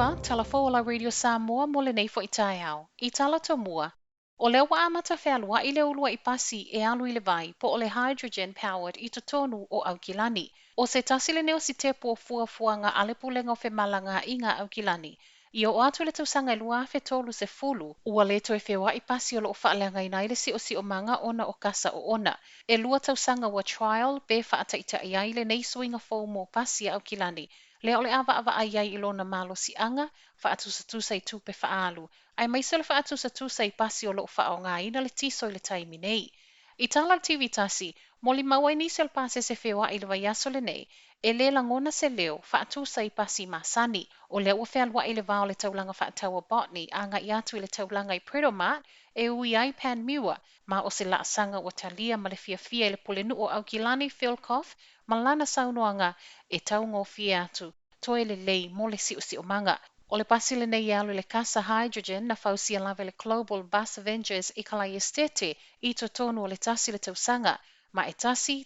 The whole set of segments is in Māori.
Aloha, Talafola Radio Samoa mo le nei fo i tai au. I tala tomua. O leo wa amata fealua I le uluai I pasi e alu I le vai po o le hydrogen powered I totonu o Aukilani. O se tasi le neo si te po fuafuanga ale pulenga o fe malanga I ngā Aukilani. I o atu le tausanga I lua fe tolu se fulu, ua le to e fewa I pasi o lo o whaalenga I naile si o manga ona o kasa o ona. E lua tausanga wa trial be faataita I ai le nei suinga fo mo pasi a Aukilani. Le ole ava ai ai ilona malo si anga, faatusa I tupe faalu. Ai mai sele faatusa I pasi o lo faaaoga ina le tiso I le taimi nei. I tala TV tasi, moli mawai ni sel pasese fewa I le vaiaso le nei, e le langona se leo faatusa I pasi masani, o le ua fealua I le vao le taulanga faataua botany, anga I atu I le taulanga I Predomat, e ui ai pan miwa, ma o se la sanga o talia ma le fia I le polenu o Aukilani Philcoff, ma lana saunoanga e taungo fia atu, toe le lei mo le si o manga. O le pasi le nei alu le kasa hydrogen na fausia lave le Global Bus Avengers I kalai estete I totonu o le tasi le tausanga, ma e tasi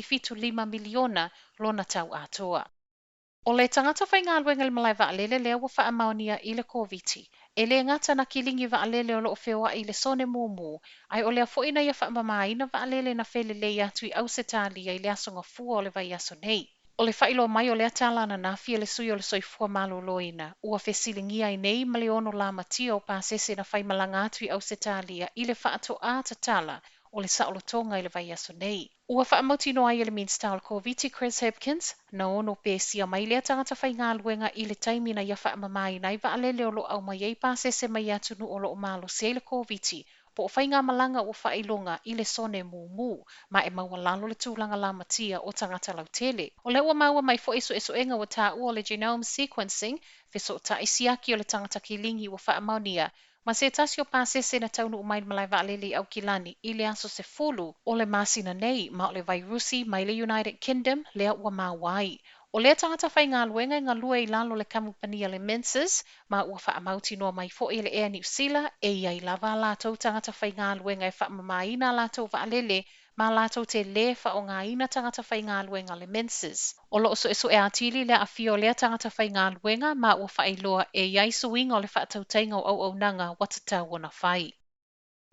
fitu 5 miliona lona tau atoa. O le tangata whai ngā luenga le malai vaalele lea wa faamaonia I le Koviti. E le ngata na kilingi vaalele o lo fewa I le sone mumu, ai o lea foina ia faamamaina vaalele na felelei atu I Ausetalia I le asonga fua o le vaiaso nei. O le faailoa mai o le atalana na fia le sui o le soifua maloloina, ua fesilingia ai nei ma le ono la matia o pasese na whai malanga atu I Ausetalia I le faatotoa tatala o le saolotoga I le vaiaso nei. Ua whaamautino ai le minsta o Koviti Chris Hopkins, na ono pesia mai le tangata whai ngā luenga I le taimina ia whaamamai nai vaalele o lo au mai ei pasese mai atunuu o lo o malo se le Koviti, po o whai ngā malanga o whailonga I le sone mumu, ma e maua lalo le tūlanga la matia o tangata lautele. O le ua maua mai fo eso enga o tā ua le genome sequencing, feso ta I siaki o le tangata kilingi o faamaonia, ma se tasi o pasese na taunu umai malai vaalele Aukilani I le aso se fulu o le masina nei ma o le vairusi mai le United Kingdom lea ua mawai. O lea tangata whai ngā luenga galulue I lalo le kamupania le menses ma ua whaamauti noa mai fo I le ea New Zealand e iai lava lātou tangata whai ngā luenga e whaamamaina lātou vaalele ma lātou te le o ngā ina tangata whai ngā luenga le menses. O lo so e atili le afio lea tangata whai ngā luenga ma ua faailoa e iai suinga o le whaatautainga o au nanga watatau ona whai.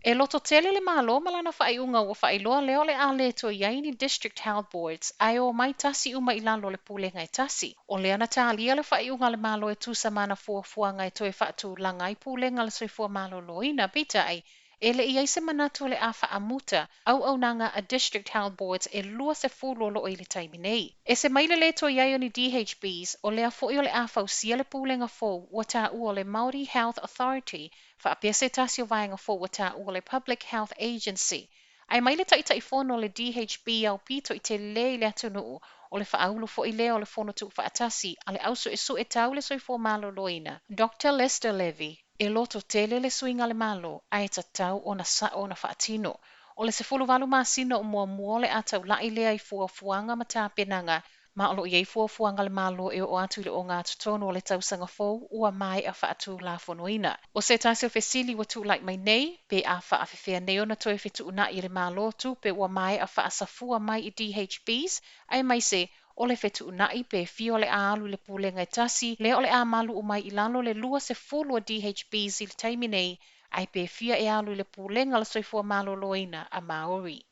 E loto tele le malo malana whaaiunga o faailoa leo le ale to iai ni District Health Boards ai o mai tasi uma I lalo le pulenga e tasi. O le ana talia le whaaiunga le malo e tusa mana fuafuanga e toe faatulagana I pulenga le soifua malo loina pita ai. E le iai se manatu le a faamuta au nanga a District Health Boards e lua se fulu lo I le taimi nei. E se maile le to iai o ni DHBs o lea fo'i o le a fausia le pulenga fo ua tā ua le Māori Health Authority faapese tasi o vaenga fo ua tā ua le Public Health Agency. Ai maile tai fono le DHB au pito I te le le atunuu o le faaulu fo I le o le fono tu faatasi a le auso e su e tau le soifua malo loina. Dr. Lester Levy e loto tele le suinga le malo ai tatau o na faatino. O le sefulu walu masino o mua le atau lai lea I fuafuanga matapenanga ma olo iei fuafuanga le malo e o atu I le o ngā tutono o le tausanga fou ua mai a faatu la fonoina. O se tasi o fesili wa tu like mai nei, pe a faafefea neo na toe fetu una I le malo tu pe ua mai a faasafua mai I DHBs, ai mai se o le fetu unai pe fio le alu le pulenga e tasi, le o le a malu umai I lalo le lua se fulu a DHBs I le taimi nei, ai pe fia e alu le pulenga le soifua malo loina a Maori.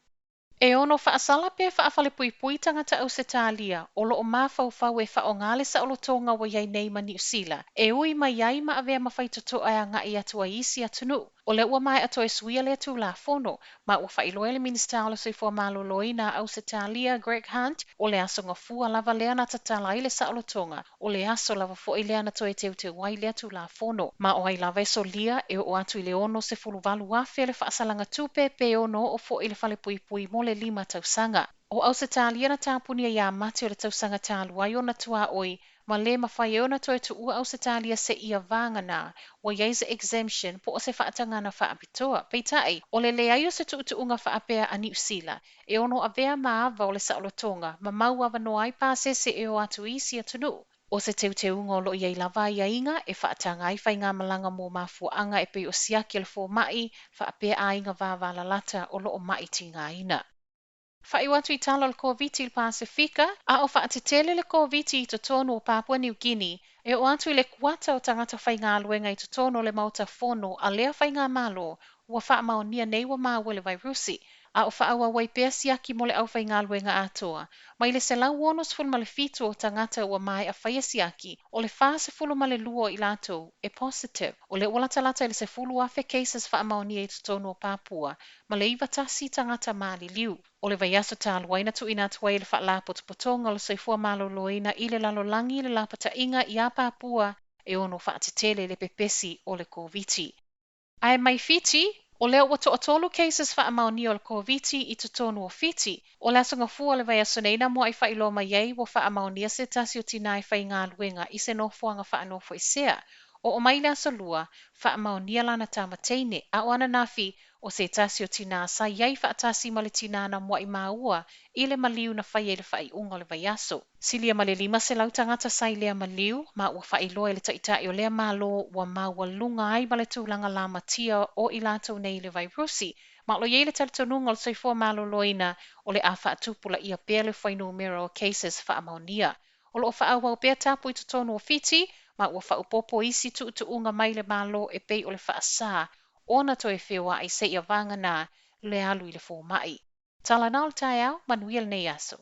E ono faasala pe faafale pui tangata Ausetalia o lo o mafau e faongale saolotoga wa iai nei ma New Zealand. E ui mai iai ma avea ma faitotoa e ngai atua isi atunuu. O le ua mai atoe suia le atu la fono, ma ua faailoa le minista o le soifua maloloina Ausetalia Greg Hunt o le aso ngafua lava lea na tatala I le saolotoga o le aso lava fo I lea na toe teu wai le atu la fono. Ma o ai lava e solia e o atu I le ono se fuluvalu afe le faasalanga tupe pe ono o fo I le fale pui mo le 5 tausanga. O Ausetalia na tapuni ia mate o le tausanga taluai o na tua oi, ma le mawhai o na toe tu ua Ausetalia se ia vangana, wa iaiza exemption po o se whaatangana whaapitoa. Peitai, o le leai o se tuutuunga whaapea a New Zealand, e ono avea maava o le saolotonga, ma mau ava no ai pasese e o atu isi atunuu. O se teuteunga o lo iai lava ia inga, e whaatanga ai whai ngā malanga mō mafuanga e pei o siaki le fō mai, whaapea a inga vāvala lata o lo o mai tinga ina. Whai watu I talo le Koviti le Pasifika, a o Faatetele le Koviti I totonu o Papua New Guinea, E o atu I le kuata o tagata whainga aluenga I totono le mauta fono a lea whainga malo ua faamaonia nei wa māwele vai rusi, a o whaawa wai pēr siaki mo le au whainga aluenga atoa. Mai le se lau wonos fulu male fitu o tagata ua mai a whaia siaki o le wha se fulu male luo I lato e positive. O le walatalata I le se fulu afe cases faamaonia I totono o Papua, ma le iwa tasi tagata mali liu. O le vaiaso tāluaina tu ina tuai le whaala potopotonga o le soifua maloloina I le lalolangi le lapata inga I a Papua e ono Faatetele le pepesi o le Koviti. Ai mai Fiti, o leo wa to'atolu cases faamaonia o le Koviti I totonu o Fiti, o le asonga fua le vaiaso neina mo ai faailoa mai ai wa faamaonia se tasi o tina ai whai ngā luenga I se nofuanga whaanofo I sea. O mai le aso lua, faamaonia lana tamateine, a o ana nafi o se tasi o tina sa iai faatasi ma le tina na mo I maua, I le maliu na whai e le whai unga le vaiaso. Silia ma le lima se lau tangata sai lea maliu, ma ua faailoa I le taitai o lea malo wa maua lunga ai ma le tūlanga la matia o I latou nei le vai rusi, ma lo iei le talitonunga o le soifua maloloina o le a faatupula ia pēr le whai numero o cases faamaonia. O lo whaawa o pēr tapu I totonu o Fiti, ma ua whaupopo isi tuunga mai le malo e pei o le whaasa, ona to e whiwa I se ia vanga nā le alu I le fōmai. Tala nao le tai au, manuia le nei aso.